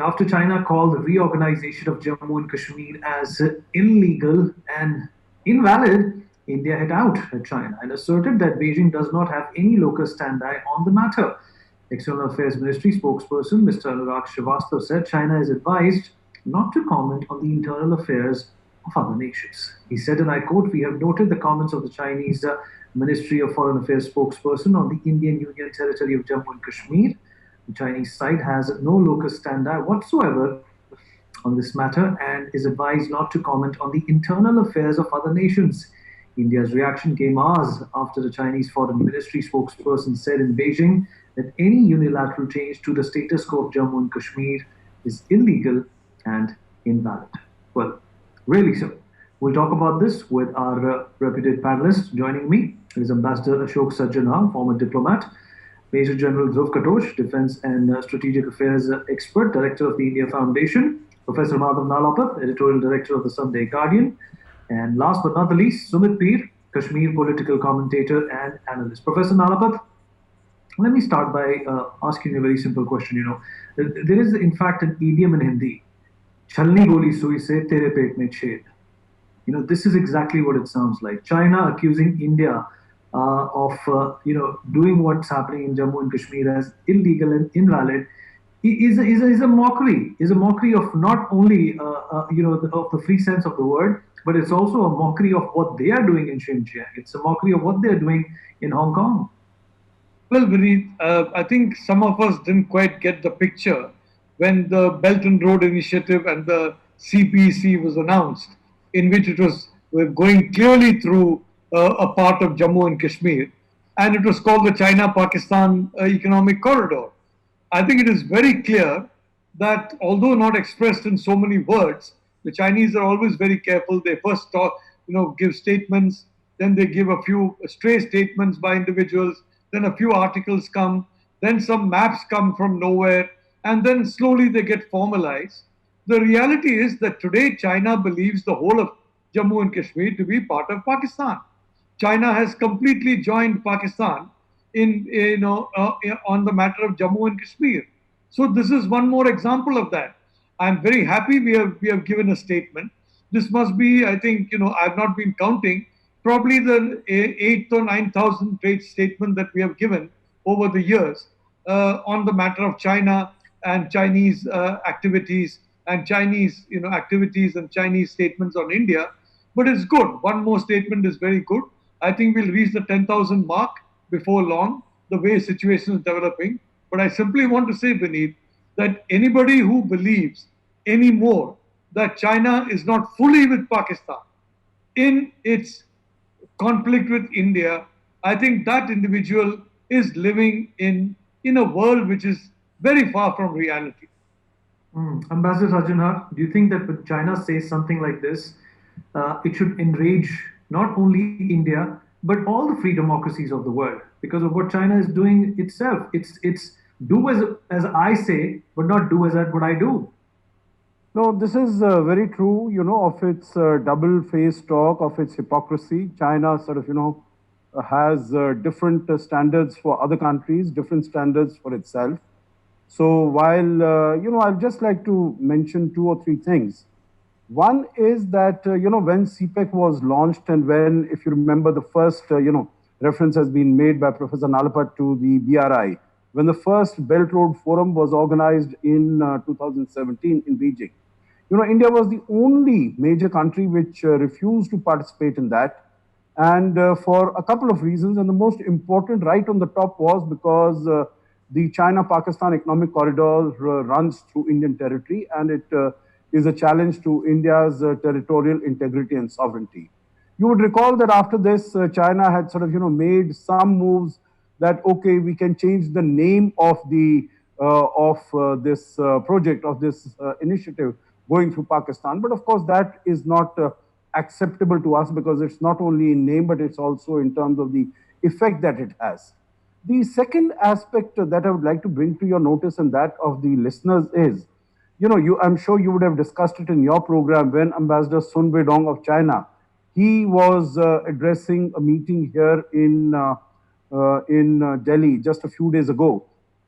After China called the reorganization of Jammu and Kashmir as illegal and invalid, India hit out at China and asserted that Beijing does not have any local standi on the matter. External Affairs Ministry spokesperson Mr. Anurag Srivastav said China is advised not to comment on the internal affairs of other nations. He said, and I quote, "We have noted the comments of the Chinese Ministry of Foreign Affairs spokesperson on the Indian Union territory of Jammu and Kashmir. The Chinese side has no locus standi whatsoever on this matter and is advised not to comment on the internal affairs of other nations." India's reaction came hours after the Chinese Foreign Ministry spokesperson said in Beijing that any unilateral change to the status quo of Jammu and Kashmir is illegal and invalid. Well, really so. We'll talk about this with our reputed panelists. Joining me is Ambassador Ashok Sajjanal, former diplomat, Major General Dhruv Katoch, Defense and Strategic Affairs Expert, Director of the India Foundation, Professor Madhav Nalapat, Editorial Director of the Sunday Guardian, and last but not the least, Sumit Peer, Kashmir political commentator and analyst. Professor Nalapat, let me start by asking you a very simple question. There is in fact an idiom in Hindi, "Chalni goli sui se tere pet mein ched." This is exactly what it sounds like. China accusing India of doing what's happening in Jammu and Kashmir as illegal and invalid is a mockery. Is a mockery of not only of the free sense of the word, but it's also a mockery of what they are doing in Xinjiang. It's a mockery of what they're doing in Hong Kong. Well, Vineet, I think some of us didn't quite get the picture when the Belt and Road Initiative and the CPEC was announced, in which it was going clearly through a part of Jammu and Kashmir, and it was called the China-Pakistan Economic Corridor. I think it is very clear that although not expressed in so many words, the Chinese are always very careful. They first give statements, then they give a few stray statements by individuals, then a few articles come, then some maps come from nowhere, and then slowly they get formalized. The reality is that today China believes the whole of Jammu and Kashmir to be part of Pakistan. China has completely joined Pakistan on the matter of Jammu and Kashmir. So this is one more example of that. I'm very happy we have given a statement. This must be, I think, I've not been counting, probably the 8th or 9,000 trade statement that we have given over the years on the matter of China and Chinese activities and Chinese activities and Chinese statements on India. But it's good. One more statement is very good. I think we'll reach the 10,000 mark before long, the way situation is developing. But I simply want to say, Vineet, that anybody who believes anymore that China is not fully with Pakistan in its conflict with India, I think that individual is living in a world which is very far from reality. Ambassador Sajjanal, do you think that when China says something like this, it should enrage not only India, but all the free democracies of the world because of what China is doing itself? It's do as I say, but not do as what I do. No, this is very true, of its double-faced talk, of its hypocrisy. China sort of, has different standards for other countries, different standards for itself. So while, I'd just like to mention 2 or 3 things. One is that, when CPEC was launched and when, if you remember, the first, reference has been made by Professor Nalapat to the BRI, when the first Belt Road Forum was organized in 2017 in Beijing. India was the only major country which refused to participate in that. And for a couple of reasons, and the most important right on the top was because the China-Pakistan Economic Corridor runs through Indian territory, and it is a challenge to India's territorial integrity and sovereignty. You would recall that after this, China had sort of, made some moves that, okay, we can change the name of the this project, of this initiative going through Pakistan. But of course, that is not acceptable to us because it's not only in name, but it's also in terms of the effect that it has. The second aspect that I would like to bring to your notice and that of the listeners is, I'm sure you would have discussed it in your program when Ambassador Sun Weidong of China, he was addressing a meeting here in Delhi just a few days ago.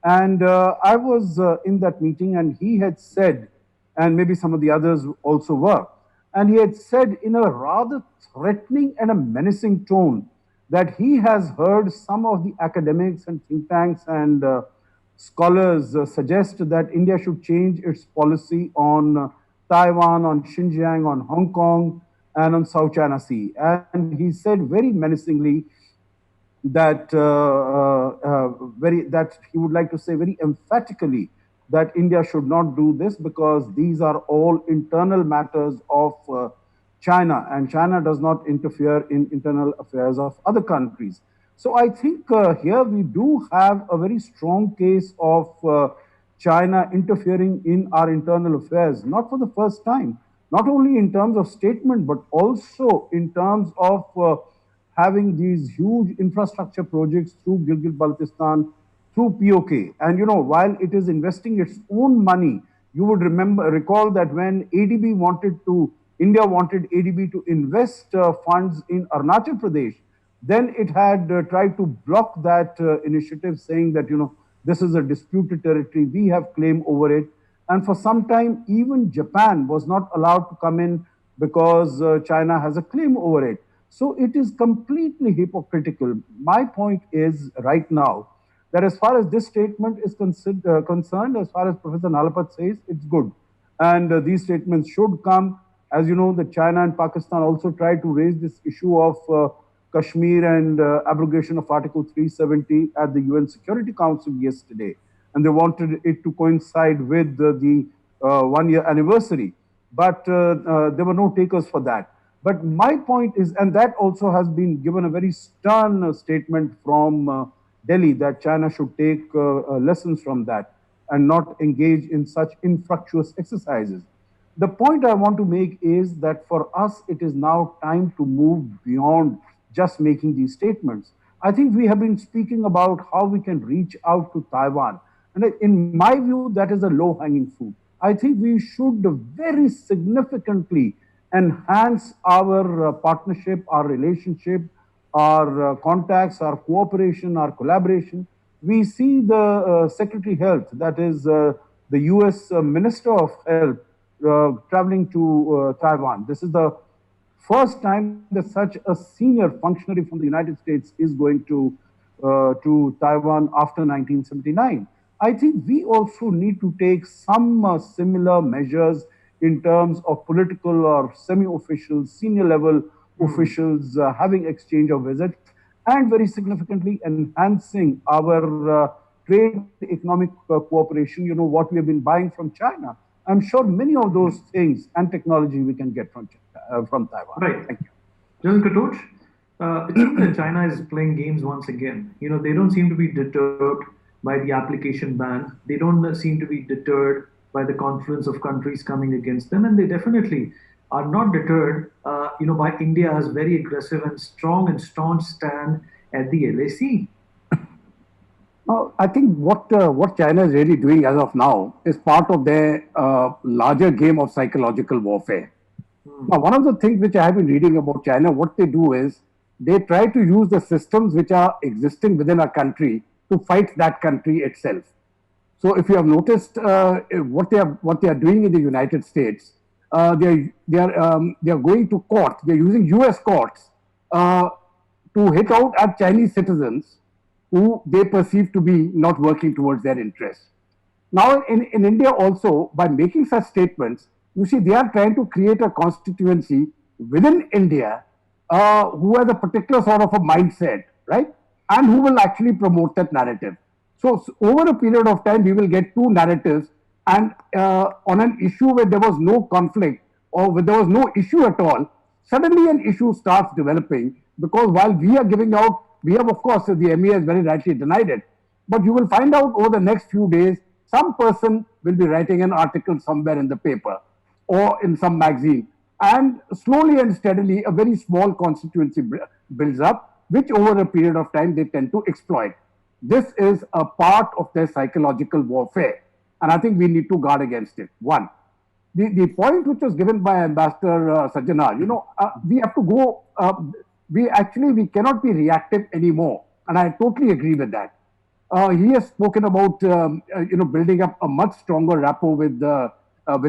And I was in that meeting, and he had said, and maybe some of the others also were, and he had said in a rather threatening and a menacing tone that he has heard some of the academics and think tanks and scholars suggest that India should change its policy on Taiwan, on Xinjiang, on Hong Kong, and on South China Sea. And he said very menacingly that that he would like to say very emphatically that India should not do this because these are all internal matters of China, and China does not interfere in internal affairs of other countries. So I think here we do have a very strong case of China interfering in our internal affairs, not for the first time, not only in terms of statement, but also in terms of having these huge infrastructure projects through Gilgit-Baltistan, through POK. And while it is investing its own money, you would recall that when India wanted ADB to invest funds in Arunachal Pradesh, then it had tried to block that initiative, saying that this is a disputed territory, we have claim over it. And for some time, even Japan was not allowed to come in because China has a claim over it. So it is completely hypocritical. My point is right now that as far as this statement is concerned, as far as Professor Nalapat says, it's good. And these statements should come. As you know, that China and Pakistan also tried to raise this issue of Kashmir and abrogation of Article 370 at the UN Security Council yesterday. And they wanted it to coincide with the 1 year anniversary. But there were no takers for that. But my point is, and that also has been given a very stern statement from Delhi, that China should take lessons from that and not engage in such infructuous exercises. The point I want to make is that for us, it is now time to move beyond just making these statements. I think we have been speaking about how we can reach out to Taiwan. And in my view, that is a low hanging fruit. I think we should very significantly enhance our partnership, our relationship, our contacts, our cooperation, our collaboration. We see the Secretary Health, that is the US Minister of Health, traveling to Taiwan. This is the first time that such a senior functionary from the United States is going to Taiwan after 1979. I think we also need to take some similar measures in terms of political or semi-official, senior level officials having exchange of visits, and very significantly enhancing our trade economic cooperation, what we have been buying from China. I'm sure many of those things and technology we can get from Taiwan. Right. Thank you. General Katoch, it seems that China is playing games once again. They don't seem to be deterred by the application ban. They don't seem to be deterred by the confluence of countries coming against them, and they definitely are not deterred, by India's very aggressive and strong and staunch stand at the LAC. I think what China is really doing as of now is part of their larger game of psychological warfare. Now, one of the things which I have been reading about China, what they do is they try to use the systems which are existing within a country to fight that country itself. So, if you have noticed what they are doing in the United States, they are going to court. They are using U.S. courts to hit out at Chinese citizens who they perceive to be not working towards their interests. Now, in India also, by making such statements, you see, they are trying to create a constituency within India who has a particular sort of a mindset, right? And who will actually promote that narrative. So over a period of time, we will get two narratives, and on an issue where there was no conflict or where there was no issue at all, suddenly an issue starts developing, because while we are giving out, we have, of course, the MEA has very rightly denied it, but you will find out over the next few days, some person will be writing an article somewhere in the paper or in some magazine, and slowly and steadily a very small constituency builds up, which over a period of time they tend to exploit. This is a part of their psychological warfare, and I think we need to guard against it. One, the point which was given by Ambassador Sajjana, we have to go, we cannot be reactive anymore, and I totally agree with that. He has spoken about building up a much stronger rapport with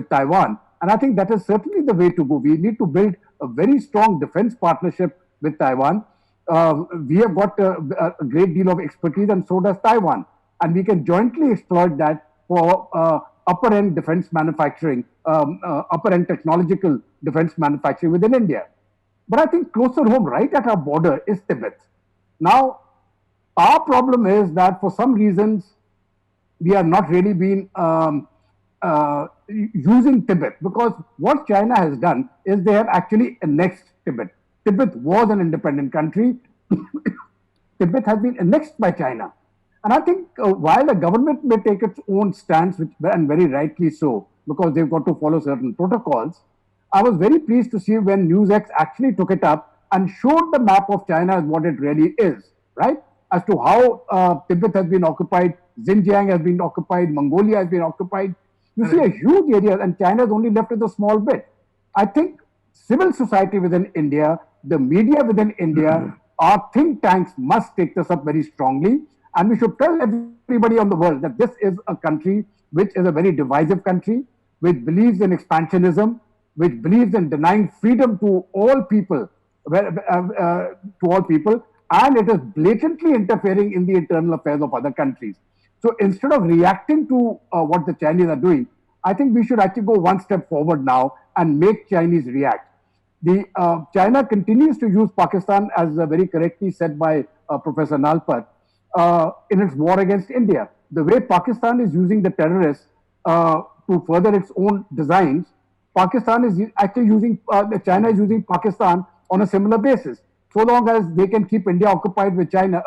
Taiwan, and I think that is certainly the way to go. We need to build a very strong defense partnership with Taiwan. We have got a great deal of expertise, and so does Taiwan, and we can jointly exploit that for upper end defense manufacturing, upper end technological defense manufacturing within India. But I think closer home, right at our border, is Tibet. Now, our problem is that for some reasons we are not really been using Tibet, because what China has done is they have actually annexed Tibet. Tibet was an independent country. Tibet has been annexed by China. And I think while the government may take its own stance, which, and very rightly so, because they've got to follow certain protocols, I was very pleased to see when NewsX actually took it up and showed the map of China as what it really is, right? As to how Tibet has been occupied, Xinjiang has been occupied, Mongolia has been occupied. You see a huge area, and China is only left with a small bit. I think civil society within India, the media within India, our think tanks must take this up very strongly. And we should tell everybody on the world that this is a country which is a very divisive country, which believes in expansionism, which believes in denying freedom to all people, and it is blatantly interfering in the internal affairs of other countries. So instead of reacting to what the Chinese are doing, I think we should actually go one step forward now and make Chinese react. The China continues to use Pakistan, as very correctly said by Professor Nalpat, in its war against India. The way Pakistan is using the terrorists to further its own designs, Pakistan is actually using China is using Pakistan on a similar basis. So long as they can keep India occupied with China,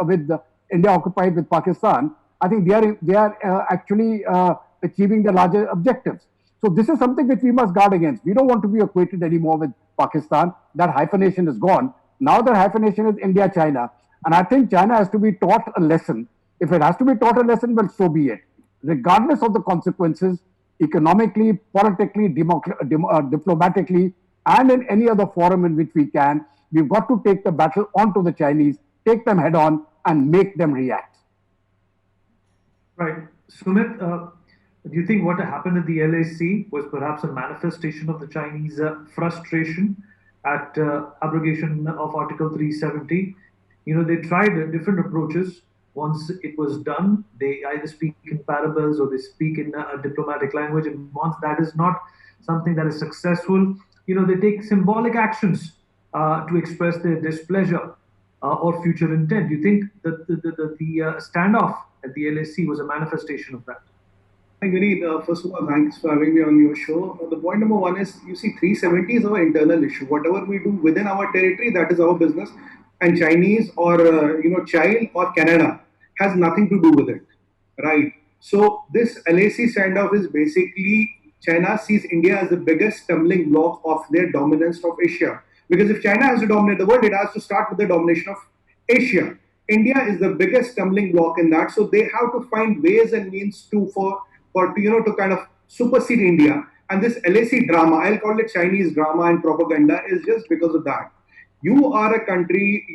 India occupied with Pakistan, I think they are actually achieving the larger objectives. So this is something which we must guard against. We don't want to be acquainted anymore with Pakistan. That hyphenation is gone. Now the hyphenation is India, China. And I think China has to be taught a lesson. If it has to be taught a lesson, well, so be it. Regardless of the consequences, economically, politically, diplomatically, and in any other forum in which we can, we've got to take the battle onto the Chinese, take them head on, and make them react. Right. Sumit, do you think what happened at the LAC was perhaps a manifestation of the Chinese frustration at abrogation of Article 370? They tried different approaches. Once it was done, they either speak in parables or they speak in a diplomatic language. And once that is not something that is successful, they take symbolic actions to express their displeasure or future intent. Do you think that the standoff at the LAC was a manifestation of that? Vineet, first of all, thanks for having me on your show. The point number one is, you see, 370 is our internal issue. Whatever we do within our territory, that is our business. And Chinese or Chile or Canada has nothing to do with it, right? So this LAC standoff is basically China sees India as the biggest stumbling block of their dominance of Asia. Because if China has to dominate the world, it has to start with the domination of Asia. India is the biggest stumbling block in that, so they have to find ways and means to kind of supersede India. And this LAC drama, I'll call it Chinese drama and propaganda, is just because of that. You are a country,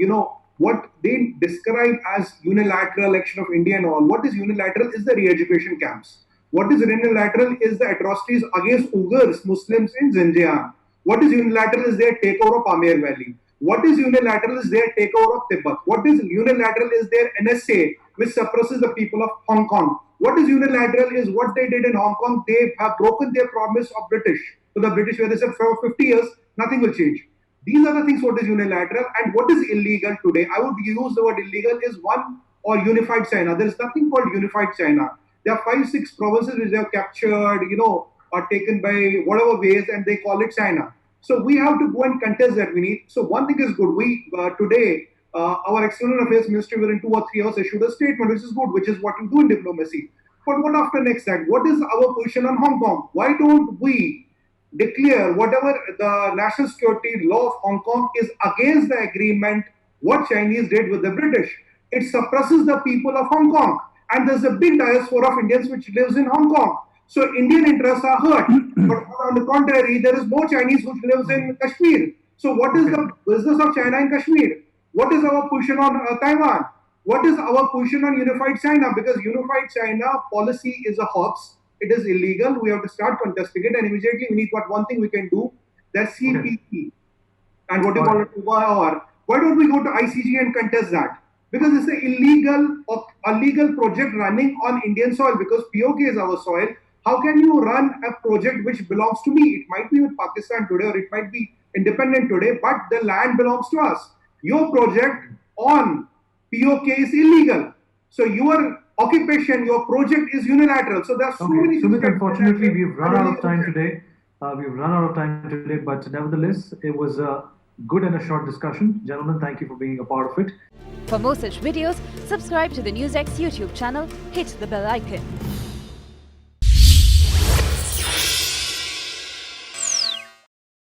what they describe as unilateral action of India and all. What is unilateral is the re-education camps. What is unilateral is the atrocities against Uyghurs, Muslims in Xinjiang. What is unilateral is their takeover of Pamir Valley. What is unilateral is their takeover of Tibet. What is unilateral is their NSA, which suppresses the people of Hong Kong. What is unilateral is what they did in Hong Kong. They have broken their promise of British to the British, where they said for 50 years, nothing will change. These are the things what is unilateral, and what is illegal today. I would use the word illegal is one, or unified China. There is nothing called unified China. There are 5-6 provinces which they have captured, or taken by whatever ways, and they call it China. So we have to go and contest that, we need. So one thing is good. We today, our External Affairs Ministry within 2 or 3 hours issued a statement, which is good, which is what you do in diplomacy. But what after next that? What is our position on Hong Kong? Why don't we declare whatever the national security law of Hong Kong is against the agreement, what Chinese did with the British? It suppresses the people of Hong Kong. And there's a big diaspora of Indians which lives in Hong Kong. So Indian interests are hurt. But on the contrary, there is no Chinese who lives in Kashmir. So what is the business of China in Kashmir? What is our position on Taiwan? what is our position on unified China? Because unified China policy is a hoax. It is illegal. We have to start contesting it, and immediately we need one thing we can do. That's CPT. And what do you call it? Or why don't we go to ICG and contest that? Because it's an illegal project running on Indian soil. Because POK is our soil. How can you run a project which belongs to me? It might be with Pakistan today, or it might be independent today, but the land belongs to us. Your project on POK is illegal. So your occupation, your project is unilateral. So there's so many things. Sumit, unfortunately, we've run out of time today. But nevertheless, it was a good and a short discussion. Gentlemen, thank you for being a part of it. For more such videos, subscribe to the NewsX YouTube channel, hit the bell icon.